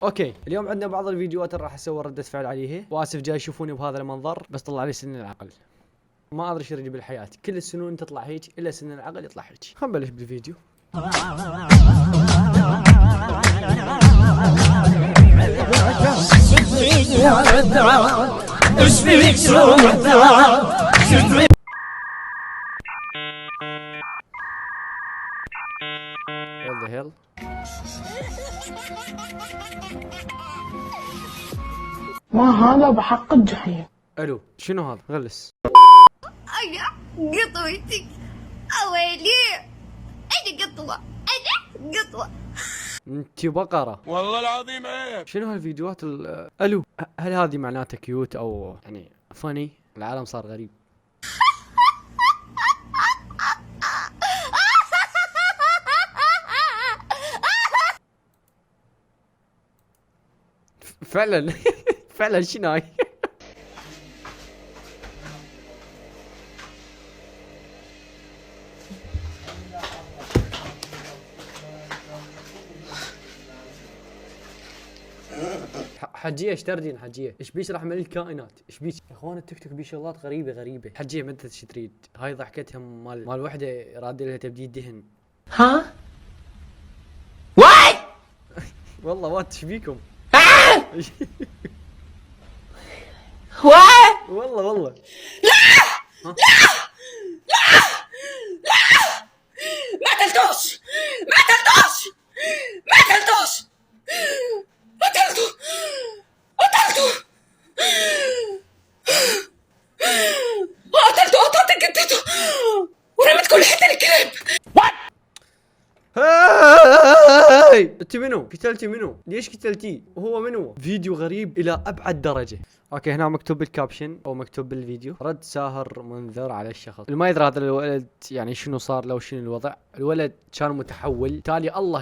اوكي، اليوم عندنا بعض الفيديوهات اللي راح اسوي ردة فعل عليها، واسف جاي يشوفوني بهذا المنظر بس طلع لي سن العقل. ما ادري شو اريد بالحياة، كل السنون تطلع هيك الا سن العقل يطلع هيك. خلينا نبلش بالفيديو. What the hell؟ ما هذا بحق الجحيم. الو، شنو هذا؟ غلس. أنا قطوتك أويلي، أنا قطوة، أنا قطوة. انتي بقرة والله العظيم عيب. شنو هالفيديوهات الو، هل هذه معناتها كيوت او يعني فاني؟ العالم صار غريب. فعلا فعلا شنو هاي؟ حجيه ايش تردين؟ حجيه ايش بيش راح ملي الكائنات؟ ايش بيش يا اخوان؟ التيك توك بيه شغلات غريبه. حجيه ما ادري ايش تريد. هاي ضحكتها مال وحده راد لها تبديل دهن. ها؟ واي؟ والله وات ايش بيكم؟ واي؟ والله ما قتلتوش، ما قتلتوش، ما قتلتوش، قتلته، قتلته، قتلته ورميت كل حتة الكلاب. هاي انت منو؟ قتلتي منو؟ ليش قتلتيه؟ وهو منو؟ فيديو غريب الى ابعد درجه. اوكي، هنا مكتوب بالكابشن او مكتوب بالفيديو: رد ساهر منذر على الشخص. اللي ما يدري هذا الولد يعني شنو صار له وشنو الوضع. الولد كان متحول، تالي الله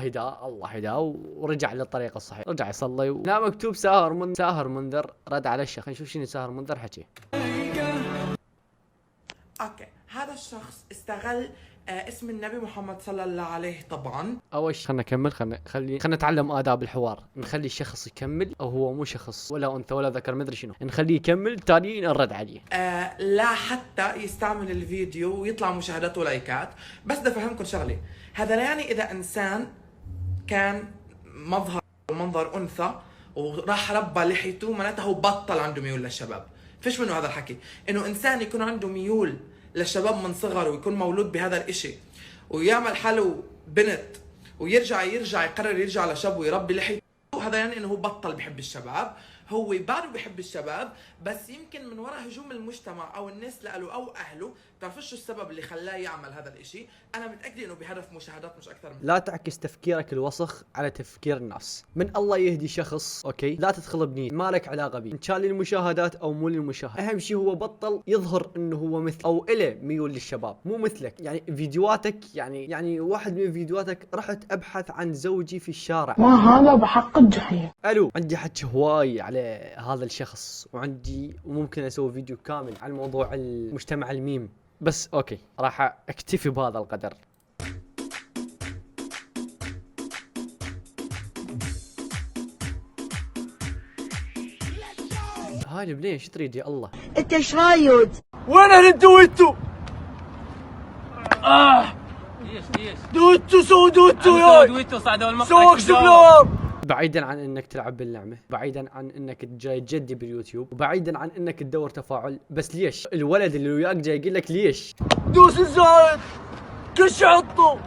هداه ورجع للطريق الصحيح، رجع يصلي هنا مكتوب ساهر منذر رد على الشخص. نشوف شنو ساهر منذر حكي. اوكي، هذا الشخص استغل اسم النبي محمد صلى الله عليه طبعا. اول شيء خلنا نكمل، خلينا نتعلم آداب الحوار. نخلي الشخص يكمل، او هو مو شخص ولا انثى ولا ذكر مدري شنو، نخليه يكمل تالي نرد عليه. لا حتى يستعمل الفيديو ويطلع مشاهدات ولايكات. بس بدي افهمكم شغله، هذا لا يعني اذا انسان كان منظر انثى وراح ربى لحيته معناته هو بطل عنده ميول للشباب. فيش منه هذا الحكي. انه انسان يكون عنده ميول للشباب من صغره ويكون مولود بهذا الاشي ويعمل حاله بنت ويرجع يقرر يرجع لشاب ويربي لحيته، هذا يعني انه هو بطل بحب الشباب. هو بعده بحب الشباب بس يمكن من وراء هجوم المجتمع او الناس له او اهله. بتعرفوا شو السبب اللي خلاه يعمل هذا الاشي؟ انا متاكده انه بهدف مشاهدات مش اكثر من. لا تعكس تفكيرك الوسخ على تفكير الناس. من الله يهدي شخص، اوكي، لا تدخل بنية ما لك علاقه بيه، ان كان للمشاهدات او مو للمشاهدات. اهم شيء هو بطل يظهر انه هو مثل او اله ميول للشباب، مو مثلك. يعني فيديوهاتك يعني واحد من فيديوهاتك رحت ابحث عن زوجي في الشارع. ما هذا بحق الجحيم. الو، عندي حكي هواي على هذا الشخص، وممكن اسوي فيديو كامل عن موضوع المجتمع الميم، بس اوكي راح اكتفي بهذا القدر. هاي البنية شو تريد يا الله؟ انت ايش رايد؟ وين انتوا؟ دوتو سووا دوتو يا دويتو صعدوا المقطع. سووا اكسبلور. بعيدا عن انك تلعب بالنعمة، بعيدا عن انك جاي تجدي باليوتيوب، وبعيدا عن انك تدور تفاعل، بس ليش الولد اللي وياك جاي يقول لك ليش؟ دوس الزايد كش حطه.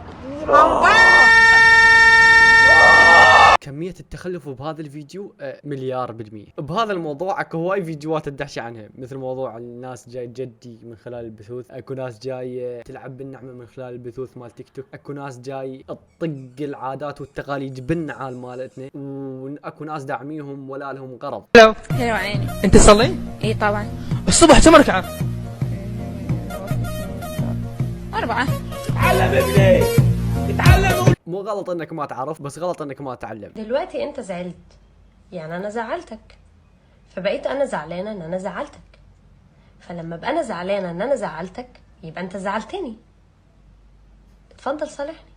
كمية التخلف بهذا الفيديو مليار بالمية. بهذا الموضوع اكو هواي فيديوهات تدحشي عنها، مثل موضوع الناس جاي تجدي من خلال البثوث، اكو ناس جاي تلعب بالنعمة من خلال البثوث مال تيك توك، اكو ناس جاي تطق العادات والتقاليد بالنعال مالتنا، واكو ناس داعميهم ولا لهم غرض. حلو عيني. انت تصلي؟ اي طبعا. الصبح كم ركعة؟ 4. تعلم ابني، اتعلم. مو غلط انك ما تعرف، بس غلط انك ما تعلم. دلوقتي انت زعلت، يعني انا زعلتك، فبقيت انا زعلانه ان انا زعلتك. فلما ابقى انا زعلانه ان انا زعلتك يبقى انت زعلتني. اتفضل صالحني.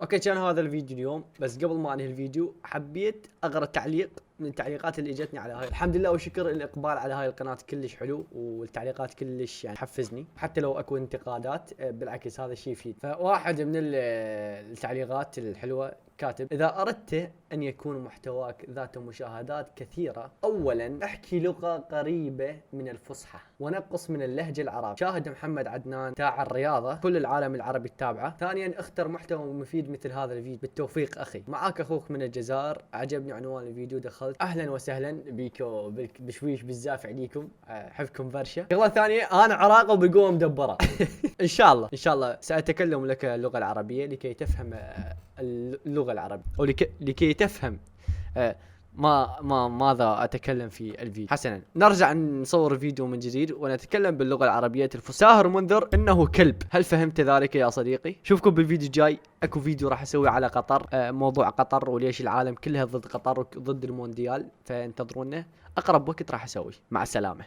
اوكي كان هذا الفيديو اليوم، بس قبل ما انهي الفيديو حبيت اقرا تعليق من التعليقات اللي اجتني على هاي. الحمد لله وشكر الاقبال على هاي القناه كلش حلو، والتعليقات كلش يعني حفزني، حتى لو اكو انتقادات بالعكس هذا الشيء يفيد. فواحد من التعليقات الحلوه كاتب: اذا اردت ان يكون محتواك ذات مشاهدات كثيره، اولا احكي لغه قريبه من الفصحى ونقص من اللهجه العراقيه. شاهد محمد عدنان تاع الرياضه، كل العالم العربي تتابعه. ثانيا اختر محتوى مفيد مثل هذا الفيديو. بالتوفيق اخي. معاك اخوك من الجزائر. عجبني عنوان الفيديو دخلت. اهلا وسهلا بيكو بشويش بزاف عليكم، احبكم برشا. شغله ثانيه انا عراقي وبقوه مدبره. ان شاء الله ساتكلم لك اللغه العربيه لكي تفهم اللغه العربية، او لكي تفهم ماذا اتكلم في الفيديو. حسنا نرجع نصور فيديو من جديد ونتكلم باللغه العربيه الفصحى. ساهر منذر انه كلب، هل فهمت ذلك يا صديقي؟ شوفكم بالفيديو الجاي. اكو فيديو راح اسوي على قطر، موضوع قطر وليش العالم كلها ضد قطر وضد المونديال، فانتظرونا اقرب وقت راح اسوي. مع السلامه.